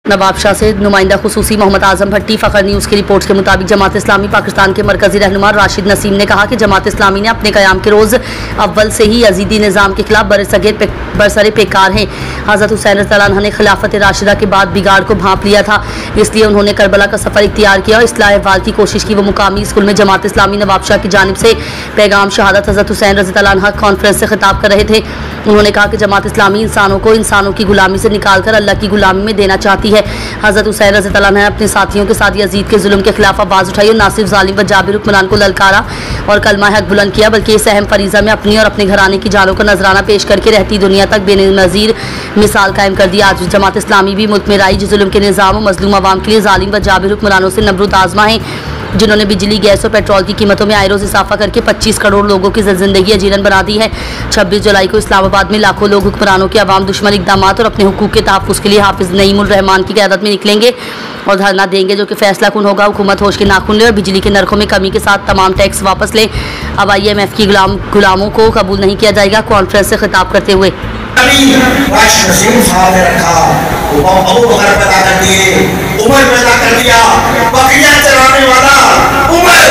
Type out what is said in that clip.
नवाब शाह से नुमाइंदा खुसूसी मोहम्मद आजम भट्टी फ़खर न्यूज़ की रिपोर्ट के मुताबिक जमात इस्लामी पाकिस्तान के मरकज़ी रहनुमा राशिद नसीम ने कहा कि जमात इस्लामी ने अपने क़याम के रोज़ अव्वल से ही यजीदी निज़ाम के खिलाफ बरसरे पेकार हैं। हज़रत हुसैन रज़ियल्लाहु अन्हु ने खिलाफत राशिदा के बाद बिगाड़ को भांप लिया था, इसलिए उन्होंने करबला का सफ़र इख्तियार किया और इस्लाह अहवाल की कोशिश की। वो मुकामी स्कूल में जमात इस्लामी नवाब शाह की जानिब से पैगाम शहादत हज़रत हुसैन रज़ियल्लाहु अन्हु कॉन्फ्रेंस से खिताब कर रहे थे। उन्होंने कहा कि जमात इस्लामी इंसानों को इंसानों की गुलामी से निकाल कर अल्लाह की गुलामी में देना चाहती है। हज़रत हुसैन रज़ियल्लाहु अन्हु ने अपने साथियों के साथ यजीद के जुल्म के खिलाफ आवाज़ उठाई और ना सिर्फ जालिम व जाबिर हुक्मरान को ललकारा और कलमा हक बुलंद किया, बल्कि इस अहम फरीज़ा में अपनी और अपने घराने की जानों का नजराना पेश करके रहती दुनिया तक बेनज़ीर मिसाल कायम कर दी। आज जमात इस्लामी भी मुल्क में राइज जुल्म के निज़ाम और मजलूम अवाम के लिए जालिम व जाबिर हुक्मरानों से नमरूद आजमा है, जिन्होंने बिजली, गैस और पेट्रोल की कीमतों में आए रोज़ इजाफा करके 25 करोड़ लोगों की ज़िंदगी अजीरन बना दी है। 26 जुलाई को इस्लामाबाद में लाखों लोग हुक्मरानों के अवाम दुश्मन इक़दाम और अपने हुकूक के तहफ़्फ़ुज़ के लिए हाफिज़ नईमुर रहमान की क़यादत में निकलेंगे और धरना देंगे, जो कि फैसला कुन होगा। हुकूमत होश के नाखून ले और बिजली के नरखों में कमी के साथ तमाम टैक्स वापस ले। अब IMF की गुलामों को कबूल नहीं किया जाएगा। कॉन्फ्रेंस से खिताब करते हुए उमर पैदा कर दिया, बकरियां चराने वाला उमर